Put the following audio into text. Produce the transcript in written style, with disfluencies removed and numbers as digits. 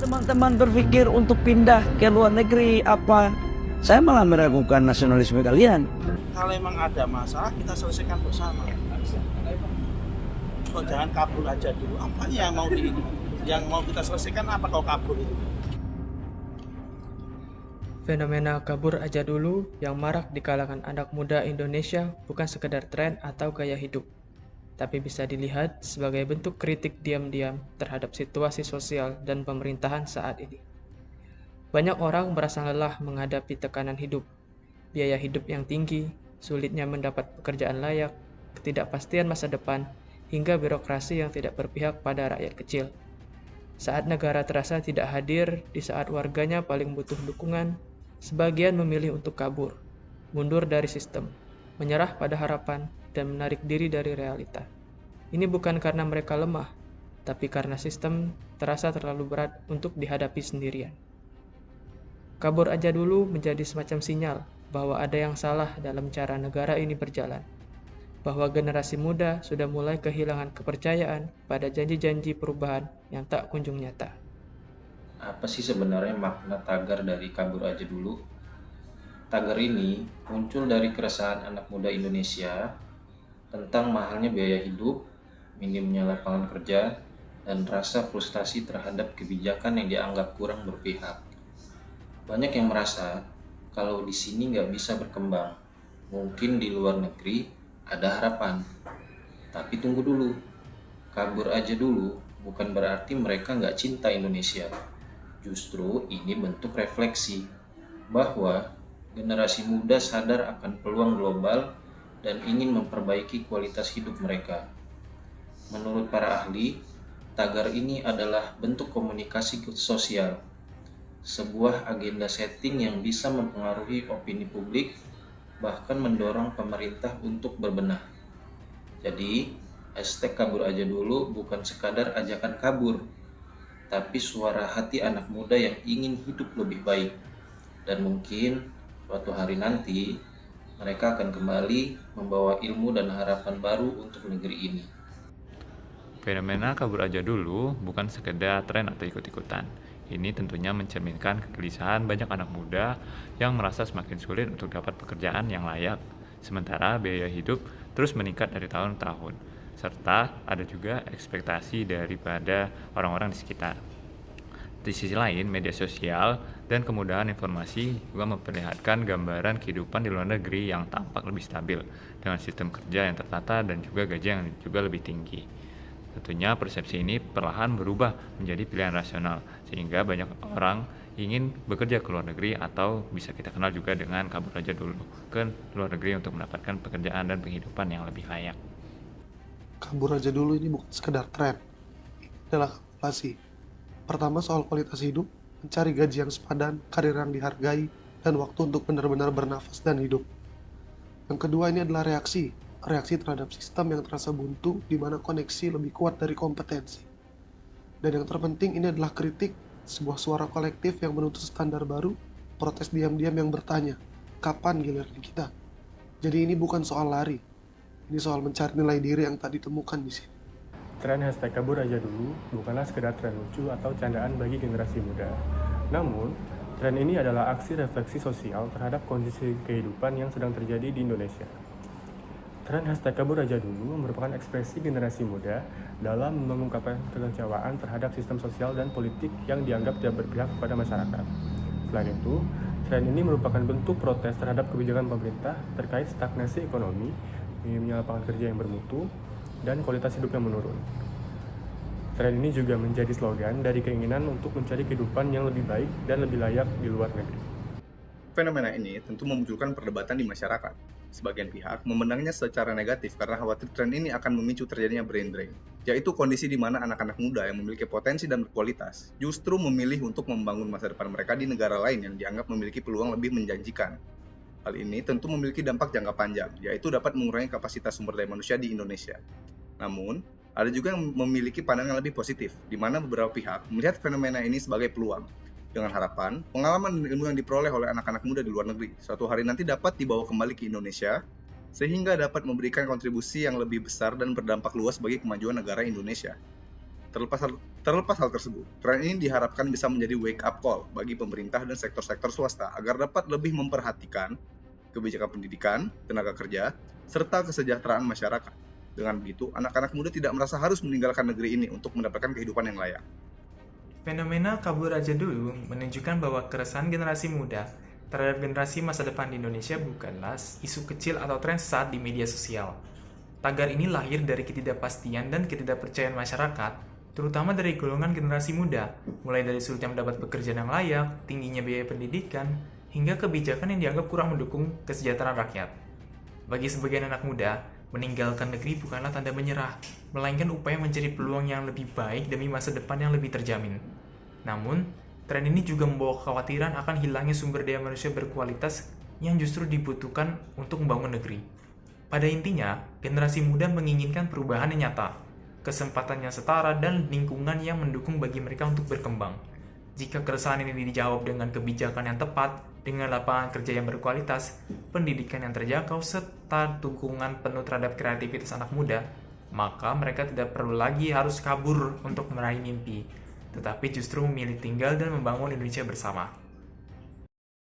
Teman-teman berpikir untuk pindah ke luar negeri apa? Saya malah meragukan nasionalisme kalian. Kalau emang ada masalah kita selesaikan bersama. Kok jangan kabur aja dulu. Apa yang mau kita selesaikan apa kau kabur itu? Fenomena kabur aja dulu yang marak di kalangan anak muda Indonesia bukan sekedar tren atau gaya hidup, tapi bisa dilihat sebagai bentuk kritik diam-diam terhadap situasi sosial dan pemerintahan saat ini. Banyak orang merasa lelah menghadapi tekanan hidup, biaya hidup yang tinggi, sulitnya mendapat pekerjaan layak, ketidakpastian masa depan, hingga birokrasi yang tidak berpihak pada rakyat kecil. Saat negara terasa tidak hadir di saat warganya paling butuh dukungan, sebagian memilih untuk kabur, mundur dari sistem, menyerah pada harapan, dan menarik diri dari realita. Ini bukan karena mereka lemah, tapi karena sistem terasa terlalu berat untuk dihadapi sendirian. Kabur aja dulu menjadi semacam sinyal bahwa ada yang salah dalam cara negara ini berjalan, bahwa generasi muda sudah mulai kehilangan kepercayaan pada janji-janji perubahan yang tak kunjung nyata. Apa sih sebenarnya makna tagar dari kabur aja dulu? Tagar ini muncul dari keresahan anak muda Indonesia tentang mahalnya biaya hidup, minimnya lapangan kerja, dan rasa frustasi terhadap kebijakan yang dianggap kurang berpihak. Banyak yang merasa kalau di sini nggak bisa berkembang, mungkin di luar negeri ada harapan. Tapi tunggu dulu, kabur aja dulu bukan berarti mereka nggak cinta Indonesia. Justru ini bentuk refleksi bahwa generasi muda sadar akan peluang global dan ingin memperbaiki kualitas hidup mereka. Menurut para ahli, tagar ini adalah bentuk komunikasi sosial, sebuah agenda setting yang bisa mempengaruhi opini publik, bahkan mendorong pemerintah untuk berbenah. Jadi, hashtag kabur aja dulu bukan sekadar ajakan kabur, tapi suara hati anak muda yang ingin hidup lebih baik. Dan mungkin suatu hari nanti, mereka akan kembali membawa ilmu dan harapan baru untuk negeri ini. Fenomena kabur aja dulu bukan sekedar tren atau ikut-ikutan. Ini tentunya mencerminkan kegelisahan banyak anak muda yang merasa semakin sulit untuk dapat pekerjaan yang layak, sementara biaya hidup terus meningkat dari tahun ke tahun, serta ada juga ekspektasi daripada orang-orang di sekitar. Di sisi lain, media sosial dan kemudahan informasi juga memperlihatkan gambaran kehidupan di luar negeri yang tampak lebih stabil, dengan sistem kerja yang tertata dan juga gaji yang juga lebih tinggi. Tentunya persepsi ini perlahan berubah menjadi pilihan rasional, sehingga banyak orang ingin bekerja ke luar negeri atau bisa kita kenal juga dengan kabur aja dulu ke luar negeri untuk mendapatkan pekerjaan dan penghidupan yang lebih layak. Kabur aja dulu ini bukan sekedar tren, ini adalah kalkulasi. Pertama soal kualitas hidup, mencari gaji yang sepadan, karir yang dihargai, dan waktu untuk benar-benar bernafas dan hidup. Yang kedua ini adalah reaksi terhadap sistem yang terasa buntu di mana koneksi lebih kuat dari kompetensi. Dan yang terpenting ini adalah kritik, sebuah suara kolektif yang menuntut standar baru, protes diam-diam yang bertanya, kapan giliran kita? Jadi ini bukan soal lari, ini soal mencari nilai diri yang tak ditemukan di sini. Tren hashtag kabur aja dulu bukanlah sekedar tren lucu atau candaan bagi generasi muda. Namun, tren ini adalah aksi refleksi sosial terhadap kondisi kehidupan yang sedang terjadi di Indonesia. Tren hashtag kabur aja dulu merupakan ekspresi generasi muda dalam mengungkapkan kekecewaan terhadap sistem sosial dan politik yang dianggap tidak berpihak kepada masyarakat. Selain itu, tren ini merupakan bentuk protes terhadap kebijakan pemerintah terkait stagnasi ekonomi, minimnya lapangan kerja yang bermutu, dan kualitas hidup yang menurun. Tren ini juga menjadi slogan dari keinginan untuk mencari kehidupan yang lebih baik dan lebih layak di luar negeri. Fenomena ini tentu memunculkan perdebatan di masyarakat. Sebagian pihak memandangnya secara negatif karena khawatir tren ini akan memicu terjadinya brain drain, yaitu kondisi di mana anak-anak muda yang memiliki potensi dan berkualitas justru memilih untuk membangun masa depan mereka di negara lain yang dianggap memiliki peluang lebih menjanjikan. Hal ini tentu memiliki dampak jangka panjang, yaitu dapat mengurangi kapasitas sumber daya manusia di Indonesia. Namun, ada juga yang memiliki pandangan lebih positif, di mana beberapa pihak melihat fenomena ini sebagai peluang, dengan harapan pengalaman dan ilmu yang diperoleh oleh anak-anak muda di luar negeri suatu hari nanti dapat dibawa kembali ke Indonesia, sehingga dapat memberikan kontribusi yang lebih besar dan berdampak luas bagi kemajuan negara Indonesia. Terlepas hal tersebut, tren ini diharapkan bisa menjadi wake up call bagi pemerintah dan sektor-sektor swasta agar dapat lebih memperhatikan kebijakan pendidikan, tenaga kerja, serta kesejahteraan masyarakat. Dengan begitu, anak-anak muda tidak merasa harus meninggalkan negeri ini untuk mendapatkan kehidupan yang layak. Fenomena kabur aja dulu menunjukkan bahwa keresahan generasi muda terhadap generasi masa depan di Indonesia bukanlah isu kecil atau tren sesaat di media sosial. Tagar ini lahir dari ketidakpastian dan ketidakpercayaan masyarakat, terutama dari golongan generasi muda, mulai dari sulitnya mendapat pekerjaan yang layak, tingginya biaya pendidikan, hingga kebijakan yang dianggap kurang mendukung kesejahteraan rakyat. Bagi sebagian anak muda, meninggalkan negeri bukanlah tanda menyerah, melainkan upaya mencari peluang yang lebih baik demi masa depan yang lebih terjamin. Namun, tren ini juga membawa kekhawatiran akan hilangnya sumber daya manusia berkualitas yang justru dibutuhkan untuk membangun negeri. Pada intinya, generasi muda menginginkan perubahan yang nyata, kesempatan yang setara, dan lingkungan yang mendukung bagi mereka untuk berkembang. Jika keresahan ini dijawab dengan kebijakan yang tepat, dengan lapangan kerja yang berkualitas, pendidikan yang terjangkau, serta dukungan penuh terhadap kreativitas anak muda, maka mereka tidak perlu lagi harus kabur untuk meraih mimpi, tetapi justru memilih tinggal dan membangun Indonesia bersama.